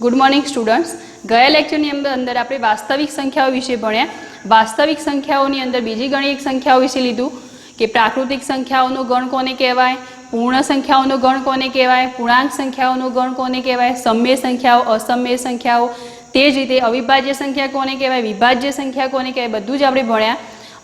Good morning students. गया लेक्चरनी अंदर आपणे वास्तविक संख्याओं विषे भण्या। वास्तविक संख्याओनी अंदर बीजी घणी एक संख्याओं विषे लीधुं कि प्राकृतिक संख्याओनो गण कोने कहेवाय, पूर्ण संख्याओनो गण कोने कहेवाय, पूर्णांक संख्याओनो गण कोने कहेवाय, सम्य संख्याओं, असम्य संख्याओं, ते ज रीते अविभाज्य संख्या कोने कहेवाय, विभाज्य संख्या कोने कहेवाय, बधुं ज आपणे भण्या।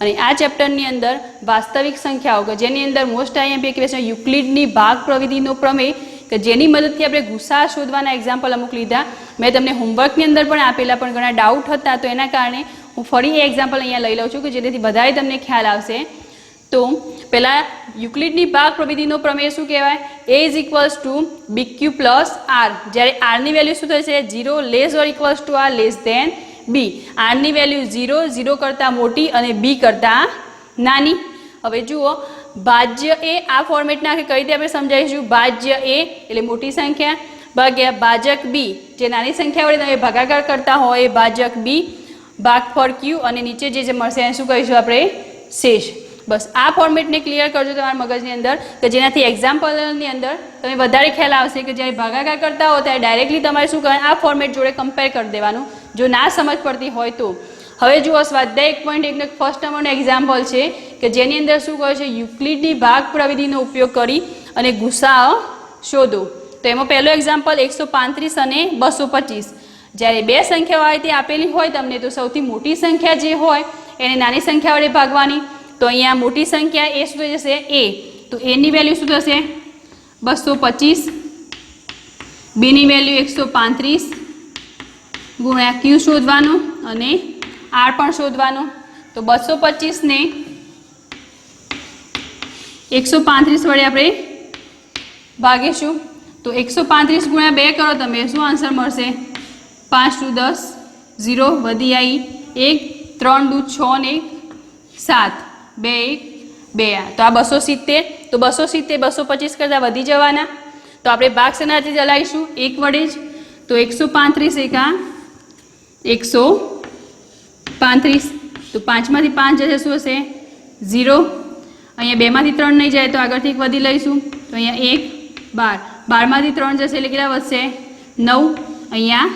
અને આ ચેપ્ટરની અંદર વાસ્તવિક સંખ્યાઓ કે જેની અંદર મોસ્ટ આઈએમપી ક્વેશ્ચન યુક્લિડની ભાગ પ્રવિધિનો પ્રમેય કે જેની મદદથી આપણે ગુસા શોધવાના એક્ઝામ્પલ અમુક લીધા। મેં તમને હોમવર્કની અંદર પણ આપેલા, પણ ઘણા ડાઉટ હતા, તો એના કારણે હું ફરી એ એક્ઝામ્પલ અહીંયા લઈ લઉં છું કે જેનાથી વધારે તમને ખ્યાલ આવશે। તો પહેલાં યુક્લિડની ભાગ પ્રવિધિનો પ્રમેય શું કહેવાય? A is equals to BQ plus R, જ્યારે આરની વેલ્યુ શું થશે? 0 less or equals to R less than B। R ની વેલ્યુ 0 0 કરતા મોટી અને B કરતા નાની। હવે જુઓ, ભાજ્ય A આ ફોર્મેટના કઈ રીતે આપણે સમજાવીશું? ભાજ્ય A એટલે મોટી સંખ્યા ભાગ્યા ભાજક B, જે નાની સંખ્યા વડે તમે ભાગાકાર કરતા હોય એ ભાજક B, ભાગફળ Q અને નીચે જે મળશે એને શું કહીશું આપણે? શેષ। બસ આ ફોર્મેટને ક્લિયર કરજો તમારા મગજની અંદર કે જેનાથી એક્ઝામ્પલની અંદર તમે વધારે ખ્યાલ આવશે કે જ્યારે ભાગાકાર કરતા હો ત્યારે ડાયરેક્ટલી તમારે શું કરવાનું? આ ફોર્મેટ જોડે કમ્પેર કરી દેવાનું જો ના સમજ પડતી હોય તો। હવે જુઓ, સ્વાધ્યાય 1.1 ફર્સ્ટ નંબરનું એક્ઝામ્પલ છે કે જેની અંદર શું કહે છે? યુક્લિડની ભાગ પ્રવિધિનો ઉપયોગ કરી અને ગુસાઅ શોધો। તો એમાં પહેલો એક્ઝામ્પલ 135 અને 225। જ્યારે બે સંખ્યાઓ આ રીતે આપેલી હોય તમને, તો સૌથી મોટી સંખ્યા જે હોય એને નાની સંખ્યા વડે ભાગવાની। તો અહીંયા મોટી સંખ્યા એ શું થઈ જશે? A। તો A ની વેલ્યુ શું થશે? 225, B ની વેલ્યુ 135 ગુણ્યા Q શોધવાનો અને R પણ શોધવાનો। તો 225 ને 135 વડે આપણે ભાગીશું। તો 135 ગુણ્યા 2 કરો તમે, શું આન્સર મળશે? 5 × 10 0 વધી આવી 1, 3 × 6 ને 7, 2 1 2। તો આ 270, તો 270 225 કરતાં વધી જવાના। તો આપણે ભાગ શેનાથી ચલાવીશું? 1 વડે જ। તો 135 એકા 135, તો 5 માંથી 5 જશે શું હશે? 0। અહીંયા 2 માંથી 3 નહીં જાય તો આગળથી એક વધી લઈશું। તો અહીંયા 1 12, 12 માંથી 3 જશે એટલે કેટલા વધશે? 9, અહીંયા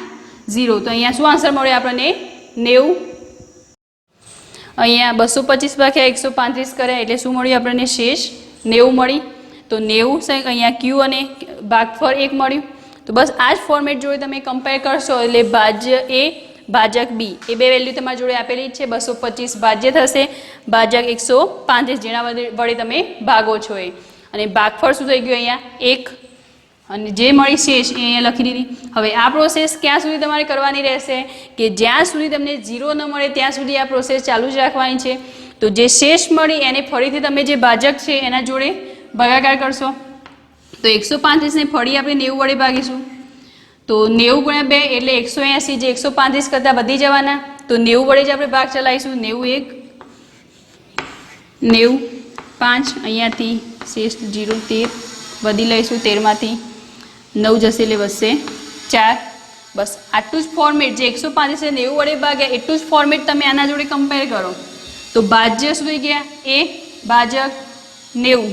0। તો અહીંયા શું આન્સર મળ્યો આપણને? 90। અહીંયા 225 ભાગ્યા 135 કરે એટલે શું મળ્યું આપણને? શેષ 90 મળી। તો 90 અહીંયા Q અને ભાગફળ 1 મળ્યું। તો બસ આ જ ફોર્મેટ જોડે તમે કમ્પેર કરશો એટલે ભાજ્ય A ભાજક B એ બે વેલ્યુ તમારી જોડે આપેલી જ છે। 225 ભાજ્ય થશે, ભાજક 135 જેના વડે તમે ભાગો છો એ। અને ભાગફળ શું થઈ ગયું? અહીંયા 1 અને જે મળી શેષ એ અહીંયા લખી દીધી। હવે આ પ્રોસેસ ક્યાં સુધી તમારે કરવાની રહેશે? કે જ્યાં સુધી તમને 0 ન મળે ત્યાં સુધી આ પ્રોસેસ ચાલુ જ રાખવાની છે। તો જે શેષ મળી એને ફરીથી તમે જે ભાજક છે એના જોડે ભાગાકાર કરશો। તો 135 ને ફરી આપણે 90 વડે ભાગીશું। તો 90 ગુણ્યા 2 એટલે 180, જે 135 કરતાં વધી જવાના। તો 90 વડે જ આપણે ભાગ ચલાવીશું। 91 90 5 અહીંયાથી શેષ 0 13 વધી લઈશું। 13 માંથી 9 જશે એટલે વધશે 4। બસ આટલું જ ફોર્મેટ, જે 135 ને 90 વડે ભાગ્યા એટલું જ ફોર્મેટ તમે આના જોડે કમ્પેર કરો। તો ભાજ્ય શું થઈ ગયા? A ભાજક 90।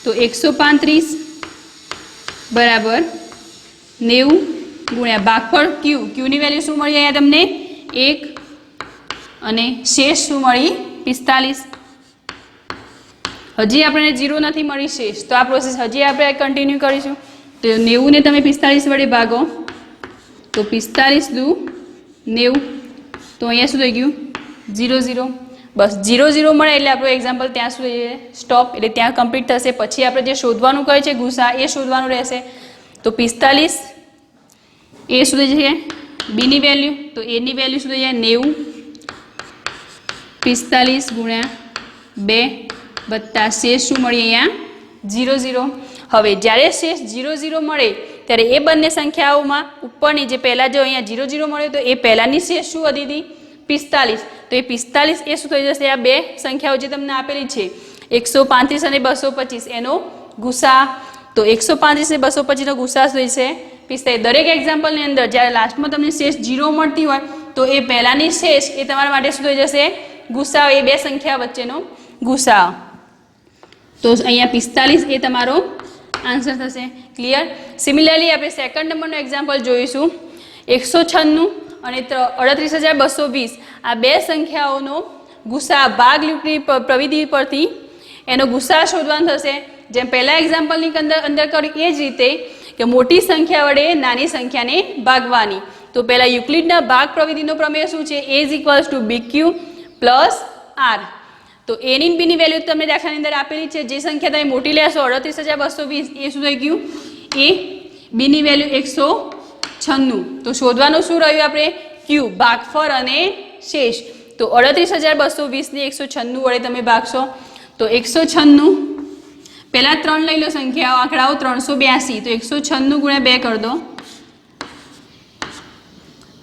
તો 135 બરાબર 90 ગુણ્યા ભાગફળ Q, Q ની વેલ્યુ શું મળી અહીંયા તમને? 1 અને શેષ શું મળી? 45। હજી આપણને 0 નથી મળી શેષ, તો આ પ્રોસેસ હજી આપણે કન્ટિન્યુ કરીશું। તો 90 ને તમે 45 વડે ભાગો તો 45 × 90, તો અહીંયા શું થઈ ગયું? 0 0। બસ 0 0 મળે એટલે આપણું એક્ઝામ્પલ ત્યાં સુધી સ્ટોપ, એટલે ત્યાં કમ્પ્લીટ થશે। પછી આપણે જે શોધવાનું કહે છે ગુસા એ શોધવાનું રહેશે। તો 45 એ સુધી છે B ની વેલ્યુ, તો A ની વેલ્યુ શું થઈ જાય? 90, 45 ગુણ્યા 2 વત્તા શેષ શું મળી અહીંયા? 0 0। હવે જ્યારે શેષ 0 0 મળે ત્યારે એ બંને સંખ્યાઓમાં ઉપરની જે પહેલાં જો અહીંયા 0 0 મળે તો એ પહેલાંની શેષ શું વધી હતી? 45। તો એ 45 એ શું થઈ જશે? આ બે સંખ્યાઓ જે તમને આપેલી છે 135 અને 225 એનો ગુસા। તો 135 ને 225 નો ગુસા શું છે? 45। દરેક એક્ઝામ્પલની અંદર જ્યારે લાસ્ટમાં તમને શેષ 0 મળતી હોય તો એ પહેલાંની શેષ એ તમારા માટે શું થઈ જશે? ગુસા, એ બે સંખ્યા વચ્ચેનો ગુસા। તો અહીંયા 45 એ તમારો આન્સર થશે. ક્લિયર? સિમિલરલી આપણે સેકન્ડ નંબરનું એક્ઝામ્પલ જોઈશું. 196 અને 38,220 આ બે સંખ્યાઓનો ગુસા ભાગ લૂપની પ્રવિધિ પરથી એનો ગુસા શોધવાનો થશે. જેમ પહેલા એક્ઝામ્પલની અંદર કર્યું એ જ રીતે કે મોટી સંખ્યા વડે નાની સંખ્યાને ભાગવાની. તો પહેલા યુક્લિડના ભાગ પ્રવિધિનો પ્રમેય શું છે? A = BQ + R. તો એની બીની વેલ્યુ તમને દાખલાની અંદર આપેલી છે. જે સંખ્યા તમે મોટી લેશો 38,220 એ શું થઈ ગયું? એ બીની વેલ્યુ 196. તો શોધવાનું શું રહ્યું આપણે? Q ભાગફળ અને શેષ. તો 38,220 ને 196 વડે તમે ભાગશો તો 196 પહેલા 3 લઈ લો સંખ્યાઓ આંકડાઓ 382. તો 196 × 2 કરી દો.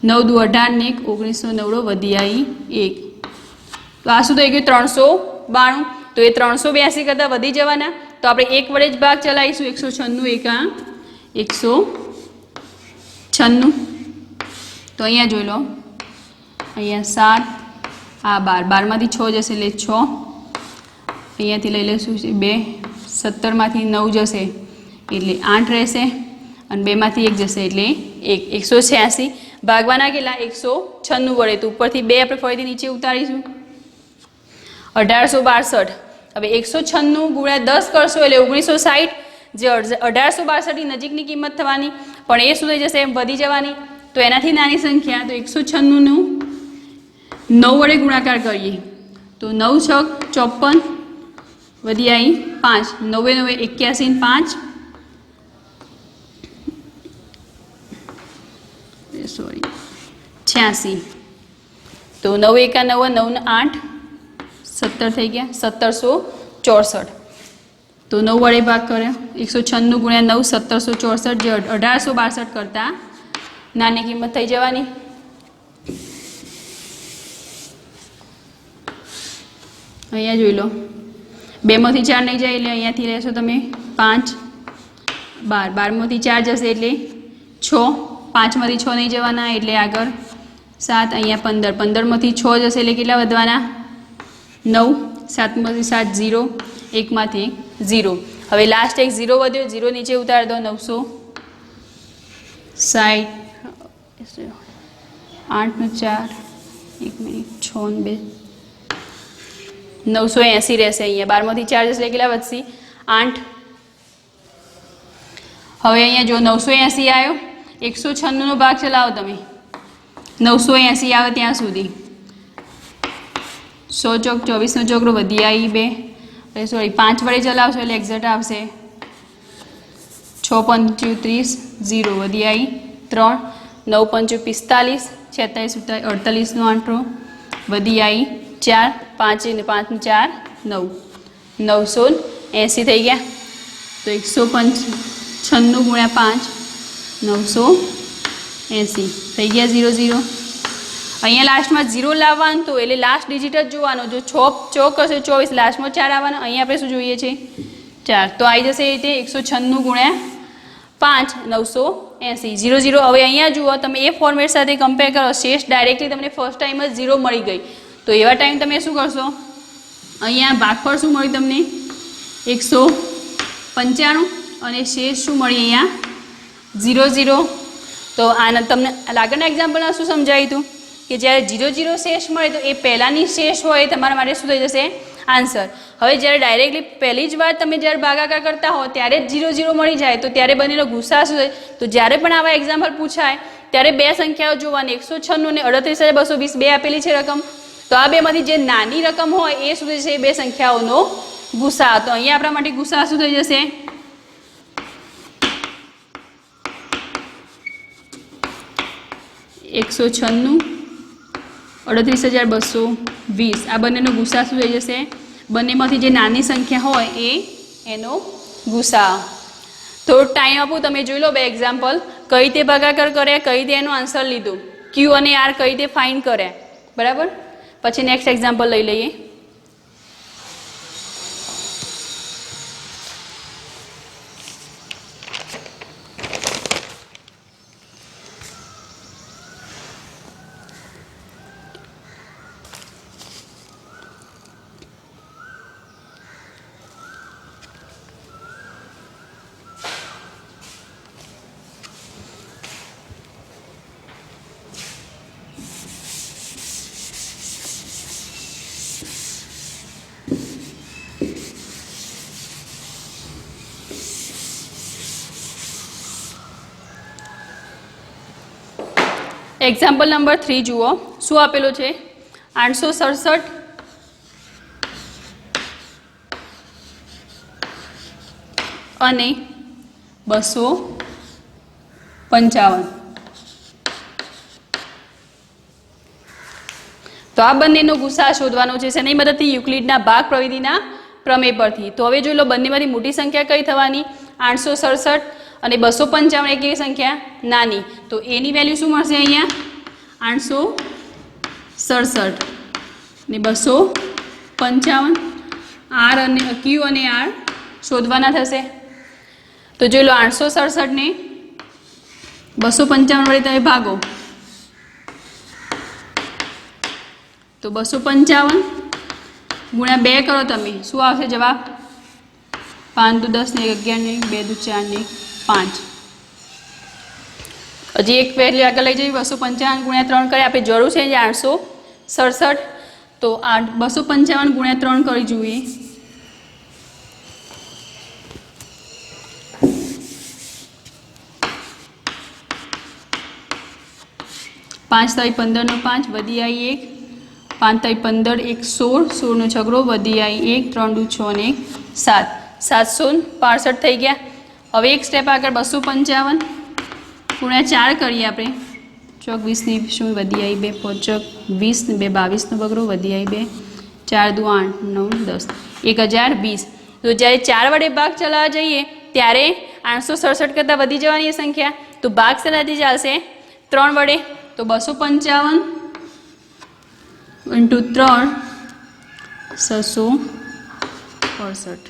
9 દુ 18 ને 1999 વધી આવી 1. તો આ શું થઈ ગયું? 392. તો એ 382 કરતાં વધી જવાના. તો આપણે 1 વડે જ ભાગ ચલાવીશું. 196 એકા 196. તો અહીંયા જોઈ લો, અહીંયા 7 આ 12 માંથી 6 જશે એટલે 6. અહીંયાથી લઈ લઈશું 2 17માંથી 9 જશે એટલે 8 રહેશે અને 2માંથી 1 જશે એટલે 1. 186 ભાગવાના કેટલા? 196 વડે. તો ઉપરથી 2 આપણે ફરીથી નીચે ઉતારીશું. 1862. હવે 196 × 10 કરશો એટલે 1960. જે 1862 ની નજીકની કિંમત થવાની પણ એ શું થઈ જશે? એમ વધી જવાની. તો એનાથી નાની સંખ્યા તો 196 નું 9 વડે ગુણાકાર કરીએ તો 9 × 6 = 54 વધી આવી 5. 9 × 9 = 81 5 સોરી 86. તો 9 × 1 = 9 ને 8 17 થઈ ગયા 1764. તો 9 વડે ભાગ કર્યો 196 × 9 1764 જે 1862 કરતાં નાની કિંમત થઈ જવાની. અહીંયા જોઈ લો 2 માંથી 4 નહીં જાય એટલે અહીંયાથી લેશો તમે 5 12 12 માંથી 4 જશે એટલે 6 5 માંથી 6 નહીં જવાના એટલે આગળ 7 અહીંયા 15 15 માંથી 6 જશે એટલે કેટલા વધવાના? 9 7 માંથી 7 0 1 માંથી 0. હવે લાસ્ટ એક 0 વધ્યો 0 નીચે ઉતારી દો 960 8 ને 4 1 મિનિટ 6 ને 2 980 રહેશે. અહીંયા 12 માંથી 4 જશે કેટલા વધશે? 8. હવે અહીંયા જો 980 આવ્યો 196 નો ભાગ ચલાવો તમે 980 આવે ત્યાં સુધી 100 ચોક 24 નો ચોકડો વધી આવી 2 સોરી 5 વડે ચલાવશો એટલે એક્ઝેક્ટ આવશે 6 × 5 = 30 0 વધી આવી 3 9 × 5 = 45 46 48 નો આંકડો વધી આવી 4 5 ને 5 ને 4 9 980 થઈ ગયા. તો 195 × 5 980 થઈ ગયા 0 0. અહીંયા લાસ્ટમાં 0 લાવવાનું તો એટલે લાસ્ટ ડિજિટ જ જોવાનો. જો 6 ચોક હશે 24 લાસ્ટમાં 4 આવવાનો. અહીંયા આપણે શું જોઈએ છે? 4. તો આવી જશે એ રીતે 196 × 5 980 0 0. હવે અહીંયા જુઓ તમે એ ફોર્મેટ સાથે કમ્પેર કરો. શેષ ડાયરેક્ટલી તમને ફર્સ્ટ ટાઈમ જ 0 મળી ગઈ. તો એવા ટાઈમ તમે શું કરશો? અહીંયા ભાગફળ શું મળી તમને? 195 અને શેષ શું મળી? અહીંયા 0 0. તો આના તમને આગળના એક્ઝામ્પલમાં શું સમજાયું હતું કે જ્યારે 0 0 શેષ મળે તો એ પહેલાંની શેષ હોય તમારા માટે શું થઈ જશે? આન્સર. હવે જ્યારે ડાયરેક્ટલી પહેલી જ વાર તમે જ્યારે ભાગાકાર કરતા હો ત્યારે જ 0 0 મળી જાય તો ત્યારે બંનેનો ગુસા શું થાય? તો જ્યારે પણ આવા એક્ઝામ્પલ પૂછાય ત્યારે બે સંખ્યાઓ જોવાની 196 અને 38,220 બે આપેલી છે રકમ. તો આ બેમાંથી જે નાની રકમ હોય એ શું થઈ જશે? બે સંખ્યાઓનો ગુસા. તો અહીંયા આપણા માટે ગુસા શું થઈ જશે? 196 38,220 આ બંનેનો ગુસા શું થઈ જશે? બંનેમાંથી જે નાની સંખ્યા હોય એનો ગુસા. થોડો ટાઈમ આપું તમે જોઈ લો બે એક્ઝામ્પલ કઈ રીતે ભાગાકાર કર્યા કઈ રીતે એનો આન્સર લીધું ક્યુ અને આર કઈ રીતે ફાઇન્ડ કર્યા બરાબર. પછી નેક્સ્ટ એક્ઝામ્પલ લઈ લઈએ. એક્ઝામ્પલ નંબર 3 જુઓ, શું આપેલું છે? 867 અને 255. તો આ બંનેનો ગુસા શોધવાનો છે શેની મદદથી? યુક્લિડના ભાગ પ્રવિધિના પ્રમેય પરથી. તો હવે જોઈ લો, બંનેમાંથી મોટી સંખ્યા કઈ થવાની? 867 અને 255 એ કેવી સંખ્યા? નાની. તો એની વેલ્યુ શું મળશે અહીંયા? 867 ને 255. આર અને ક્યુ અને આર શોધવાના થશે. તો જોઈ લો, 867 ને 255 વડે તમે ભાગો તો 255 ગુણ્યા 2 કરો તમે, શું આવશે જવાબ? 5 દુ 10 ને 11 ને 2 દુ 4 ને 5. હજી એક વેલ્યુ આગળ લઈ જઈએ. 255 ગુણ્યા 3 કરે, આપણે જરૂર છે 867. તો 255 ગુણ્યા 3 કરી જોઈએ. 5 તાઈ 15 નો 5 વધી આવી 1, 5 તાઈ 15 1 16, 16 નો છગડો વધી આવી 1, 3 દુ 6 ને 7, 765 થઈ ગયા. હવે એક સ્ટેપ આગળ 255 ગુણ્યા 4 કરીએ આપણે. ચોક 20 ની શું વધી આવી 2, પોચક 20 ને 2 22 નો બગડો વધી આવી 2, 4 દુ 8 9 10, 1020. તો જ્યારે 4 વડે ભાગ ચલાવવા જઈએ ત્યારે 867 કરતાં વધી જવાની સંખ્યા. તો ભાગ શેનાથી ચાલશે? 3 વડે. તો 255 × 3 665.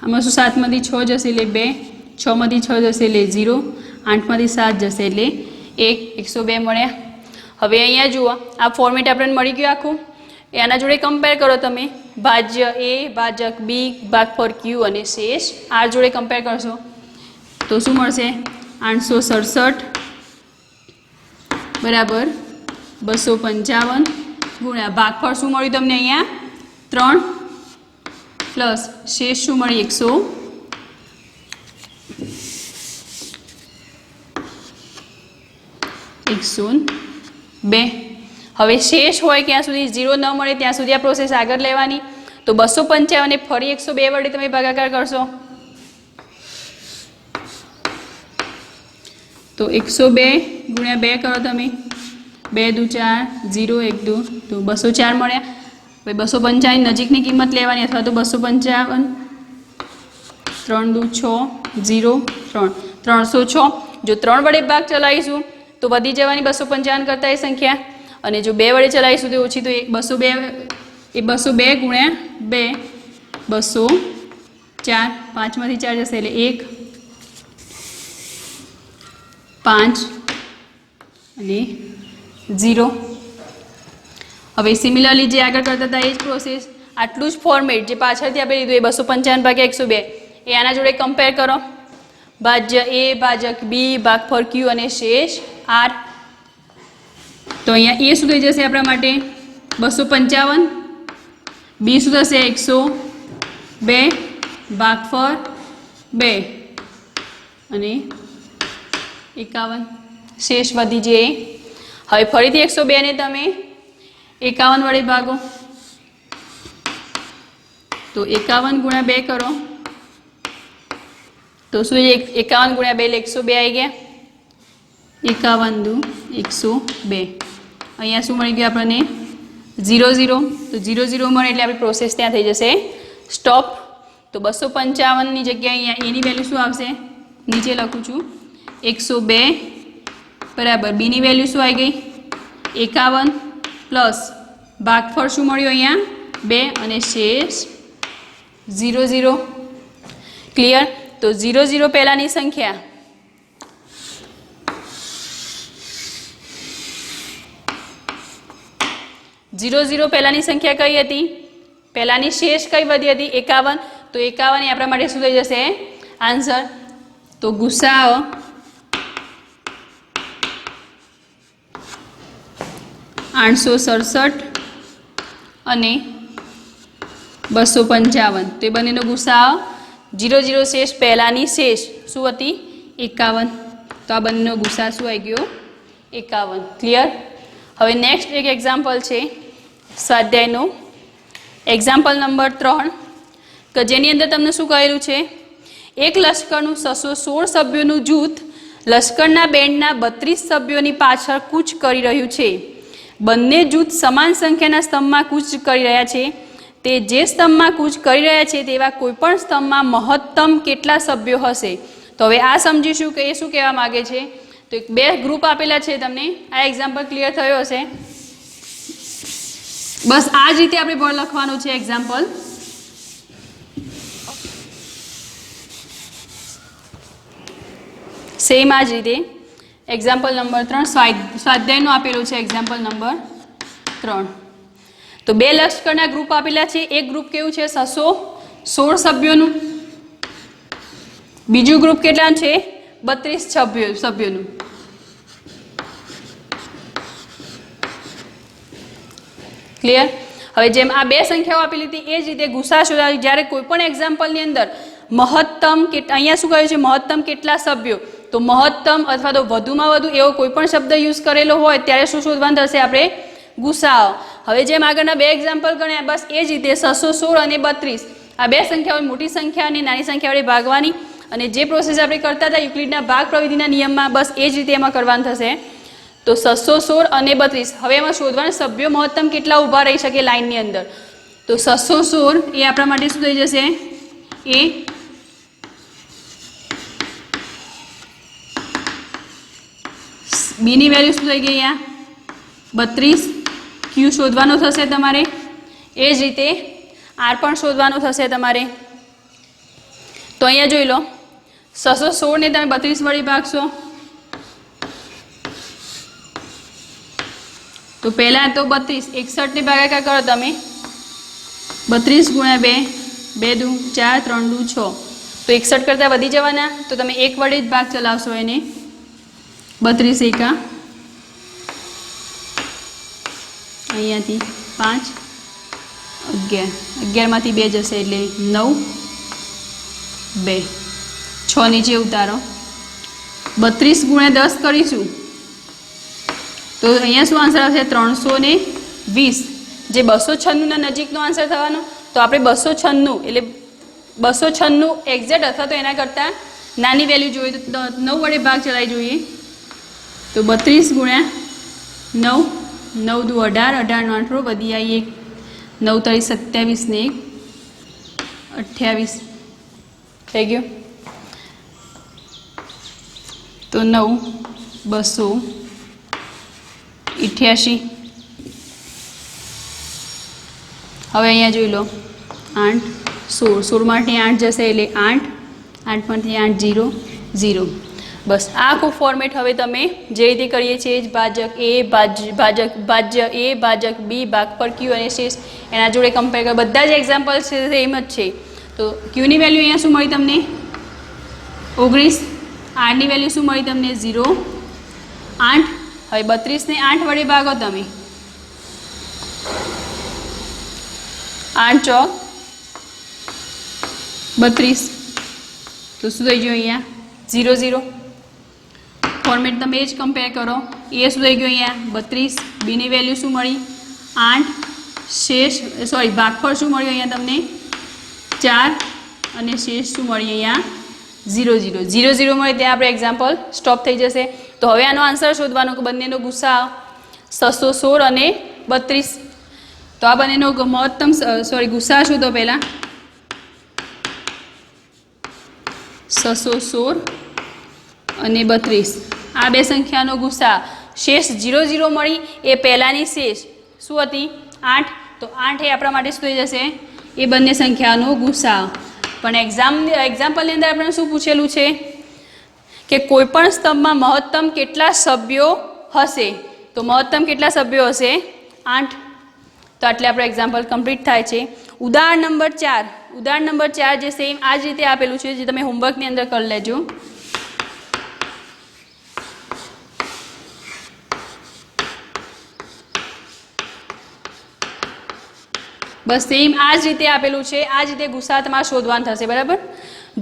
આમાં શું 7 માંથી 6 જશે એટલે 2, 6 માંથી 6 જશે એટલે 0, 8 માંથી 7 જશે એટલે 1, 102 મળ્યા. હવે અહીંયા જુઓ, આ ફોર્મેટ આપણને મળી ગયું આખું. એના જોડે કમ્પેર કરો તમે. ભાજ્ય એ, ભાજક બી, ભાગફળ ક્યુ અને શેષ આર જોડે કમ્પેર કરશો તો શું મળશે? 867 બરાબર 255 ગુણ્યા ભાગફળ શું મળ્યું તમને અહીંયા? 3 પ્લસ શેષ શું મળી? 102. હવે શેષ હોય ત્યાં સુધી 0 ન મળે ત્યાં સુધી આ પ્રોસેસ આગળ લેવાની. તો 255 ફરી 102 વડે તમે ભાગાકાર કરશો તો 102 ગુણ્યા 2 કરો તમે, 2 દુ 4, 0 1 દુ તો 204 મળ્યા. હવે 255 નજીકની કિંમત લેવાની અથવા તો 255, 3 દુ 6, 0 3, 306. જો 3 વડે ભાગ ચલાવીશું તો વધી જવાની 255 કરતાં એ સંખ્યા, અને જો 2 વડે ચલાવીશું તો ઓછી. તો 202 ગુણ્યા 2 204, 5 માંથી 4 જશે એટલે 1, 5 અને 0. હવે સિમિલરલી જે આગળ કરતા હતા એ જ પ્રોસેસ, આટલું જ ફોર્મેટ જે પાછળથી આપણે લીધું એ 255 ભાગ્યા 102 એ આના જોડે કમ્પેર કરો. ભાજ્ય એ, ભાજક બી, ભાગફળ ક્યુ અને શેષ આર. તો અહીંયા એ શું થઈ જશે આપણા માટે? 255. બી શું થશે? 102, ભાગફળ 2 અને 51. શેષ વધી જાય. હવે ફરીથી 102 ને તમે 51 વડે ભાગો તો 51 ગુણ્યા 2 કરો તો શું? 51 ગુણ્યા 2 એટલે 102 આવી ગયા. 51 દુ 102. અહીંયા શું મળી ગયું આપણને? 0 0. તો 0 0 મળે એટલે આપણી પ્રોસેસ ત્યાં થઈ જશે સ્ટોપ. તો 255 ની જગ્યાએ અહીંયા એની વેલ્યુ શું આવશે? નીચે લખું છું 102 બરાબર બીની વેલ્યુ શું આવી ગઈ? 51 પ્લસ ભાગફળ શું મળ્યું અહીંયા? 2 અને શેષ 0 0. ક્લિયર? તો 0 0 પહેલાની સંખ્યા પહેલાની સંખ્યા કઈ હતી? પહેલાની શેષ કઈ વધી હતી? 51. તો 51 એ આપણા માટે શું થઈ જશે આન્સર? તો ગુસાઅ 867 અને 255. તો એ બંનેનો ગુસાઅ 0 0 શેષ, પહેલાની શેષ શું હતી 51. તો આ બંનેનો ગુસાઅ શું આવી ગયો 51. ક્લિયર. હવે નેક્સ્ટ એક એક્ઝામ્પલ છે સ્વાધ્યાયનો એક્ઝામ્પલ નંબર 3 કે જેની અંદર તમને શું કહેલું છે, એક લશ્કરનું 616 સભ્યોનું જૂથ લશ્કરના બેન્ડના 32 સભ્યોની પાછળ કૂચ કરી રહ્યું છે. બંને જૂથ સમાન સંખ્યાના સ્તંભમાં કૂચ કરી રહ્યા છે. તે જે સ્તંભમાં કૂચ કરી રહ્યા છે તેવા કોઈપણ સ્તંભમાં મહત્તમ કેટલા સભ્યો હશે. તો હવે આ સમજીશું કે એ શું કહેવા માગે છે. તો બે ગ્રુપ આપેલા છે તમને. આ એક્ઝામ્પલ ક્લિયર થયો હશે. બસ આ જ રીતે આપણે બોર્ડ લખવાનું છે એક્ઝામ્પલ. સેમ આ જ રીતે એક્ઝામ્પલ નંબર 3 સ્વાધ્યાયનું આપેલું છે એક્ઝામ્પલ નંબર 3. તો બે લશ્કરના ગ્રુપ આપેલા છે. એક ગ્રુપ કેવું છે 616 સભ્યોનું, બીજું ગ્રુપ કેટલા છે 32 સભ્યોનું. ક્લિયર. હવે જેમ આ બે સંખ્યાઓ આપેલી હતી એ જ રીતે ગુસા શોધવા. જ્યારે કોઈ પણ એક્ઝામ્પલની અંદર મહત્તમ અહીંયા શું કહ્યું છે મહત્તમ કેટલા સભ્યો, તો મહત્તમ અથવા તો વધુમાં વધુ એવો કોઈ પણ શબ્દ યુઝ કરેલો હોય ત્યારે શું શોધવાનું થશે આપણે ગુસાઅ. હવે જેમ આગળના બે એક્ઝામ્પલ ગણ્યા બસ એ જ રીતે 616 અને 32 આ બે સંખ્યાઓ મોટી સંખ્યા અને નાની સંખ્યા વડે ભાગવાની, અને જે પ્રોસેસ આપણે કરતા હતા યુક્લિડના ભાગ પ્રવિધિના નિયમમાં બસ એ જ રીતે એમાં કરવાનું થશે. તો 616 અને 32 હવે એમાં શોધવાના સભ્યો મહત્તમ કેટલા ઊભા રહી શકે લાઇનની અંદર. તો 616 એ આપણા માટે શું થઈ જશે એ બીની વેલ્યુ શું થઈ ગઈ અહીંયા 32. ક્યુ શોધવાનો થશે તમારે. એ જ રીતે આર પણ શોધવાનો થશે તમારે. તો અહીંયા જોઈ લો 616 ને તમે 32 વડે ભાગશો તો પહેલાં તો 32 61 ને ભાગાકાર કરો તમે 32 ગુણ્યા 2 2 દુ 4 3 દુ 6 તો 61 કરતાં વધી જવાના. તો તમે એક વડે જ ભાગ ચલાવશો એને 32 એકા અહીંયાથી 5 11 11માંથી 2 જશે એટલે 9 2 6 નીચે ઉતારો 32 ગુણ્યા 10 કરીશું તો અહીંયા શું આન્સર આવશે 320. જે 296ના નજીકનો આન્સર થવાનો. તો આપણે 296 એટલે 296 એક્ઝેક્ટ અથવા તો એના કરતાં નાની વેલ્યુ જોઈએ તો 9 વડે ભાગ ચલાવી જોઈએ. તો 32 ગુણ્યા 9 9 દુ 18 18 નો 8 વધી આવી 1 9 તારી 27 ને 1 28 થઈ ગયું. તો 9 288. હવે અહીંયા જોઈ લો 8 16 16 માંથી 8 જશે એટલે 8 8 માંથી 8 0 0. બસ આ આખું ફોર્મેટ હવે તમે જે રીતે કરીએ છીએ ભાજક એ ભાજ્ય એ ભાજક બી ભાગ પર ક્યુ અને શેષ એના જોડે કમ્પેર કરો. બધા જ એક્ઝામ્પલ છે સેમ જ છે. તો ક્યુની વેલ્યુ અહીંયા શું મળી તમને 19. આરની વેલ્યુ શું મળી તમને 0 8. હવે 32 ને 8 વડે ભાગો તમે 8 ચોક 32 તો શું થઈ ગયું અહીંયા 0 0. ફોર્મેટ તમે એ જ કમ્પેર કરો. એ શું થઈ ગયું અહીંયા 32 બીની વેલ્યુ શું મળી 8 શેષ સોરી ભાગફળ શું મળ્યું અહીંયા તમને 4 અને શેષ શું મળી અહીંયા 0 0 0 0 મળે ત્યાં આપણે એક્ઝામ્પલ સ્ટોપ થઈ જશે. તો હવે આનો આન્સર શોધવાનો કે બંનેનો ગુસાઅ 616 અને 32. તો આ બંનેનો મહત્તમ ગુસાઅ શોધો પહેલાં 616 અને 32 આ બે સંખ્યાનો ગુસાઅ. શેષ 0 0 મળી એ પહેલાંની શેષ શું હતી 8. તો 8 એ આપણા માટે શું થઈ જશે એ બંને સંખ્યાનો ગુસાઅ. પણ એક્ઝામ્પલની અંદર આપણે શું પૂછેલું છે કે કોઈપણ સ્તંભમાં મહત્તમ કેટલા સભ્યો હશે. તો મહત્તમ કેટલા સભ્યો હશે 8. તો આટલે આપણું એક્ઝામ્પલ કમ્પ્લીટ થાય છે. ઉદાહરણ નંબર 4 જે સેમ આ જ રીતે આપેલું છે જે તમે હોમવર્કની અંદર કરી લેજો. બસ સેમ આ જ રીતે આપેલું છે, આ જ રીતે ગુસાતમાં શોધવાનું થશે. બરાબર,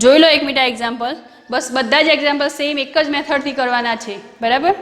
જોઈ લો 1 મિનિટ એક્ઝામ્પલ. બસ બધા જ એક્ઝામ્પલ સેમ એક જ મેથડથી કરવાના છે. બરાબર.